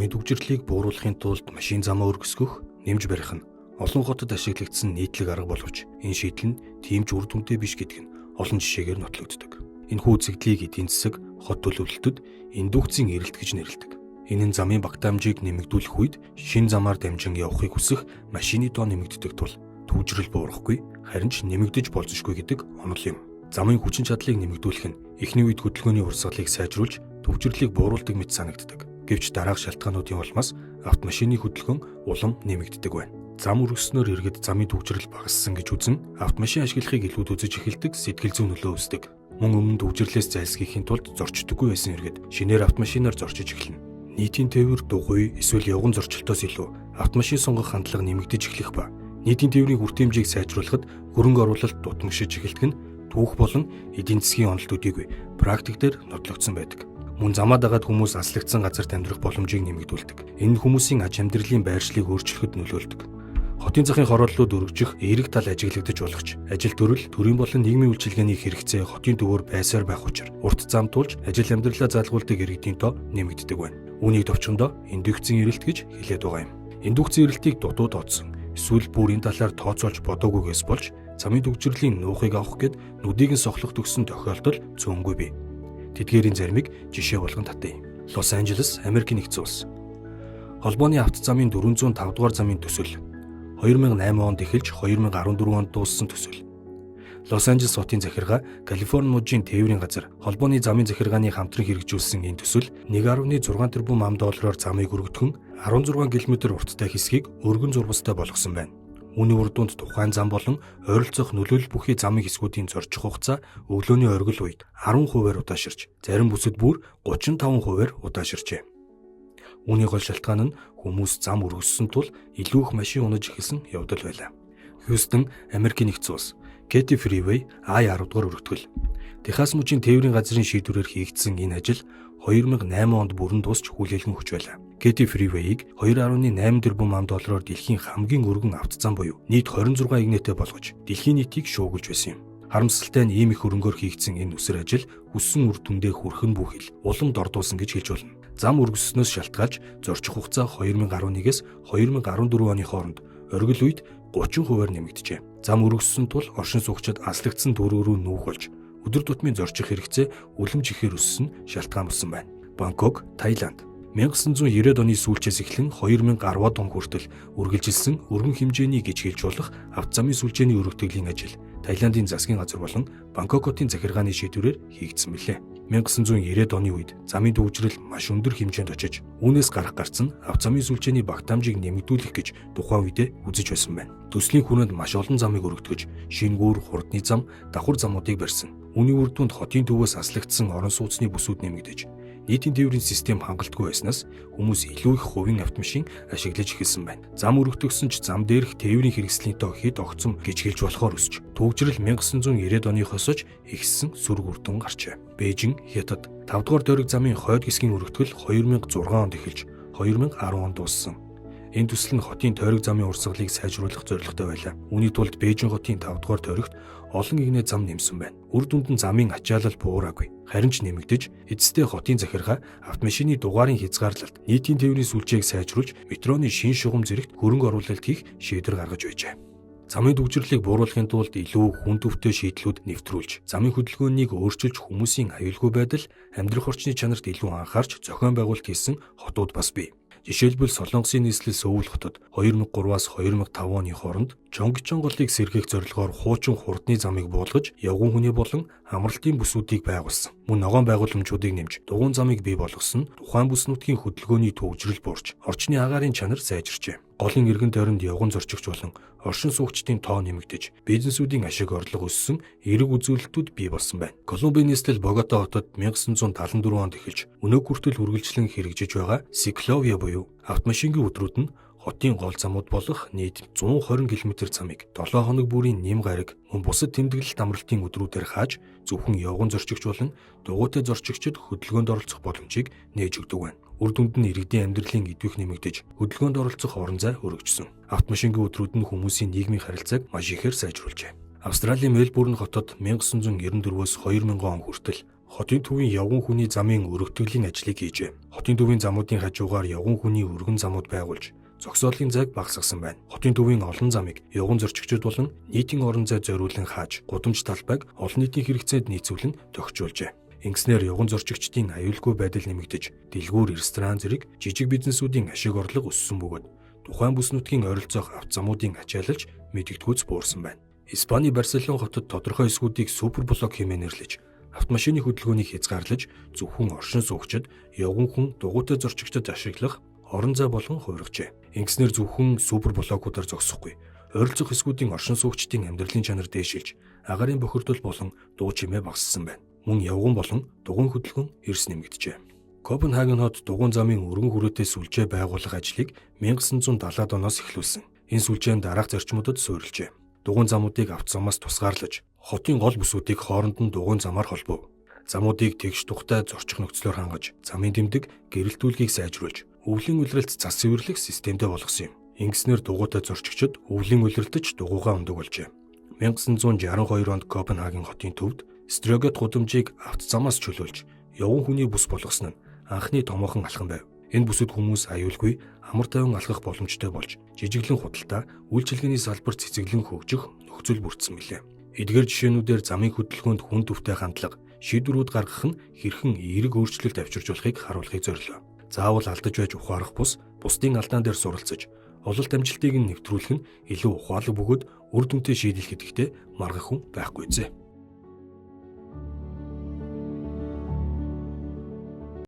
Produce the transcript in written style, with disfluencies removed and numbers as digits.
замын түгжирлийг бууруулахын тулд машин замаа өргөсгөх, нэмж барих нь олон хотод ашиглагдсан нийтлэг арга боловч энэ шийдэл нь тийм ч үр дүнтэй биш гэдэг нь олон жишээгээр нотлогддог. Энэхүү үзэгдлийг эдийн засаг, хот төлөвлөлтөд индукцийн эрэлт гэж нэрлэдэг. Энэ нь замын багтаамжийг нэмэгдүүлэх үед шин замаар дамжин явахыг хүсэх машины тоо нэмэгддэг тул түгжрэл буурахгүй, харин ч нэмэгдэж болзошгүй гэдэг онол юм. Замын хүчин чадлыг нэмэгдүүлэх нь эхний үед хөдөлгөөний урсгалыг сайжруулж түгжрлийг бууруулдаг мэт санагддаг. Гэвч дараах шалтгаануудын улмаас автомашины хөдөлгөөн улам нэмэгддэг байна. Зам өргөснөөр иргэд замын түгжрэл багассан гэж үзэн автомашин ашиглахыг илүүд үзэж эхэлдэг, сэтгэл зүйн нөлөө үүсдэг. Мөн өмнө түгжрлээс зайлсхийхийн тулд зорчдоггүй байсан иргэд шинээр автомашинаар зорчиж эхэлнэ. Нийтийн тээвэр дугуй эсвэл явган зорчилтоос илүү автомашин сонгох хандлага нэмэгдэж эхлэх ба нийтийн тээврийн хүртээмжийг сайжруулахад хөрөнгө оруулалт дутмагшиж эхэлдэг нь түүх болон эдийн засгийн онолт үдийгүй практик дээр нотлогдсон байдаг. Мөн замаа дагаад хүмүүс аслагдсан газарт амьдрах боломжийг нэмэгдүүлдэг. Энэ нь хүмүүсийн аж амьдралын байршлыг өөрчлөхөд нөлөөлдөг. Хотын захын хорооллууд өргөжих эерэг тал ажиглагдаж болох ч ажил төрөл, төрийн болон нийгмийн үйлчилгээний хэрэгцээ хотын төвөөр байсаар байх учраас урт зам тулж ажил амьдралаа заалгуулдаг иргэдийн тоо нэмэгддэг байна. Үүнийг товчхондоо индукцийн эрэлт гэж хэлээд байгаа юм. Индукцийн эрэлтийг дутуу тооцсон эсвэл бүр энэ талаар тооцоолж бодоогүйгээс болж замын түгжирлийн нуухыг авах гэд нүдийг нь сохлох төгссөн тохиолдол цөөнгүй бий. Тэдгээрийн заримыг жишээ болгон татъя. Лос Анжелес, Америк нэгдсэн улс. Холбооны авто замын 405 дугаар замын төсөл 2008 онд эхэлж 2014 онд дууссан төсөл. Лос Анжелес хотын захиргаа, Калифорни мужийн тээврийн газар холбооны замын захиргааны хамтран хэрэгжүүлсэн энэ төсөл 1.6 тэрбум $аар замыг өргөдгөн 16 км урттай хэсгийг өргөн зурвастай болгосон байна. Үүний үр дүнд тухайн зам болон ойролцоох нөлөөлөл бүхий замын хэсгүүдийн зорчих хугацаа өглөөний оргил үед 10%-аар удааширч, зарим бүсэд бүр 35%-аар удааширчээ. Үүний гол шалтгаан нь хүмүүс зам өргөссөн тул илүү их машин унаж эхэлсэн явдал байлаа. Хьюстон, Америк нэгдсэн улс. Katy Freeway I-10 дугаар өргөтгөл. Техас мужийн тээврийн газрын шийдвэрээр хийгдсэн энэ ажил 2008 онд бүрэн дуусч хүлээлгэн өгч байлаа. Katy Freeway-ийг 2.8 тэрбум $аар дэлхийн хамгийн өргөн автозам буюу нийт 26 игнэтэй болгож дэлхийн нийтийг шуугилж байсан юм. Харамсалтай нь ийм их хөрөнгөөр хийгдсэн энэ үсэр ажил хүссэн үр дүндээ хүрэх нь бүхэл улам дордуулсан гэж хэлж болно. Зам өргөснөөс шалтгаалж зорчих хугацаа 2011-ээс 2014 оны хооронд оргил үед 30%-аар нэмэгджээ. Зам өргөссөн тул оршин суугчид аслагдсан дөрөв рүү нүүх болж өдөр тутмын зорчих хэрэгцээ үлэмж ихээр өссөн шалтгаан болсон байна. Бангкок, Таиланд 1990-ад оны сүүлчээс эхлэн 2010-ад он хүртэл үргэлжилсэн өргөн хэмжээний гэж хэлж болох автозамын сүлжээний өргөтгөлийн ажил Таиландын засгийн газар болон Бангкок хотын захиргааны шийдвэрээр хийгдсэн билээ. 1990-ад оны үед замын түгжрэл маш өндөр хэмжээнд очиж, үүнээс гарах гарц нь автозамын сүлжээний багтаамжийг нэмэгдүүлэх гэж тухайн үедээ үзэж байсан байна. Төслийн хүрээнд маш олон замыг өргөтгөж, шингүүр, хурдны зам, давхар замуудыг барьсан. Үүний үр дүнд хотын төвөөс аслагдсан орон сууцны бүсүүд нэмэгдэж, нийтийн тээврийн систем хангалтгүй байснаас хүмүүс илүү их хувийн автомашин ашиглаж эхэлсэн байна. Зам өргөтгсөн ч зам дээрх тээврийн хэрэгслийн тоо хэд огцом гэж хэлж болохоор өсч, түгжрэл 1990-ад оны хосож ихссэн сүрг үр дүн гарчээ. Бээжин, Хятад 5 дугаар дөрөг замын хойд хэсгийн өргөтгөл 2006 онд эхэлж 2010 онд дууссан. Энэ төсөл нь хотын тойрог замын урсгалыг сайжруулах зорилготой байлаа. Үүний тулд Бээжин хотын 5 дугаар тойрогт олон игнээ зам нэмсэн байна. Үр дүнд нь замын ачаалал буураагүй. Харин ч нэмэгдэж, эцэстээ хотын захиргаа автомашины дугаарын хязгаарлалт, нийтийн тээврийн сүлжээг сайжруулж, метроны шин шугам зэрэгт хөрөнгө оруулалт хийх шийдвэр гаргаж байжээ. Замын түгжрлийг бууруулахын тулд илүү хүн төвтэй шийдлүүд нэвтрүүлж, замын хөдөлгөөнийг өөрчилж хүмүүсийн аюулгүй байдал, амьдрах орчны чанарт илүү анхаарч зохион байгуулалт хийсэн хотууд бас бий. Жишээлбэл Солонгосын нийслэл Сөүл хотод 2003-аас 2005 оны хооронд Чонгичон голыг сэргээх зорилгоор хуучин хурдны замыг буулгаж, явган хүний болон амралтын бүсүүдийг байгуулсан. Мөн ногоон байгууламжуудыг нэмж, дугуйн замыг бий болгосон тухайн бүс нутгийн хөдөлгөөний төвөгжрөл буурч, орчны агаарын чанар сайжирчээ. Голын эргэн тойронд явган зорчигч болон оршин суугчдын тоо нэмэгдэж, бизнесүүдийн ашиг орлого өссөн эерэг үзүүлэлтүүд бий болсон байна. Колумбийн нийслэл Богота хотод 1974 онд эхэлж, өнөөг хүртэл үргэлжлэн хэрэгжиж байгаа Ciclovia буюу автомашингийн өдрүүд нь хотын гол замууд болох нийт 120 км замыг 7 хоног бүрийн нэм гараг мөн бусад тэмдэглэлт амралтын өдрүүдээр хааж зөвхөн явган зорчигч болон дугуйтай зорчигчид хөдөлгөөнд оролцох боломжийг нээж өгдөг байна. Үр дүнд нь иргэдийн амьдралын эдвэх нэмэгдэж, хөдөлгөөнд оролцох орон зай өргөжсөн. Автомашингийн өдрүүд нь хүмүүсийн нийгмийн харилцааг маш ихээр сайжруулжээ. Австралийн Мельбурн хотод 1994-өөс 2000 он хүртэл хотын төвийн явган хүний замын өргөтгөлийн ажлыг хийжээ. Хотын төвийн замуудын хажуугаар явган хүний өргөн замууд байгуулж зогсоолын зайг багасгасан байна. Хотын төвийн олон замыг явган зорчигчид болон нийтийн орон зай зориулан хааж, гудамж талбайг олон нийтийн хэрэгцээнд нийцүүлэн тохижуулжээ. Ингэснээр явган зорчигчдын аюулгүй байдал нэмэгдэж, дэлгүүр, ресторан зэрэг жижиг бизнесүүдийн ашиг орлого өссөн бөгөөд тухайн бүс нутгийн ойролцоох автозамуудын ачаалалж мэдэгдгүүц буурсан байна. Испани Барселон хотод тодорхой эсгүүдийг суперблок хэмээн нэрлэж, автомашины хөдөлгөөнийг хязгаарлаж, зөвхөн оршин суугчид, явган хүн, дугуйтай зорчигчдод ашиглах орон зай болгон хувиргажээ. Ингэснээр зөвхөн суперблокуудаар зогсохгүй, ойролцоох эсгүүдийн оршин суугчдын амьдралын чанар дээшилж, агаарын бохирдол болон дуу чимээ багассан байна. Мөн явган болон дугуйн хөдөлгөөн эрс нэмэгджээ. Копенгаген хот дугуйн замын өргөн хүрээтэй сүлжээ байгуулах ажлыг 1970-ад оноос эхлүүлсэн. Энэ сүлжээ дараах зарчмуудад суурилжээ. Дугуйн замуудыг автозамаас тусгаарлаж, хотын гол бүсүүдийг хооронд нь дугуйн замаар холбов. Замуудыг тэгш тухтай зорчих нөхцлөөр хангаж, замын тэмдэг, гэрэлтүүлгийг сайжруулж, өвлийн улиралд цас цэвэрлэх системтэй болгосон юм. Ингэснээр дугуйтай зорчигчид өвлийн улиралдж дугуйгаа ундаг болжээ. 1962 онд Копенгаген хотын төвд Строгет гудамжийг автозамаас чөлөөлж, явган хүний бүс болгосон нь анхны томоохон алхам байв. Энэ бүсэд хүмүүс аюулгүй, амар тайван алхах боломжтой болж, жижиглэн худалдаа, үйлчилгээний салбарт цэцэглэн хөгжих нөхцөл бүрдсэн билээ. Эдгээр жишээнүүдээр замын хөдөлгөөнд хүн төвтэй хандлага, шийдвэрүүд гаргах нь хэрхэн эерэг өөрчлөлт авчиржуулахыг харуулахыг зорилоо. Заавал алдаж байж ухаарах бус, бусдын алдаан дээр суралцаж, ололт амжилтыг нь нэвтрүүлэх нь илүү ухаалаг бөгөөд үр дүнтэй шийдэл гэдэгтээ маргах хүн байхгүй зэ.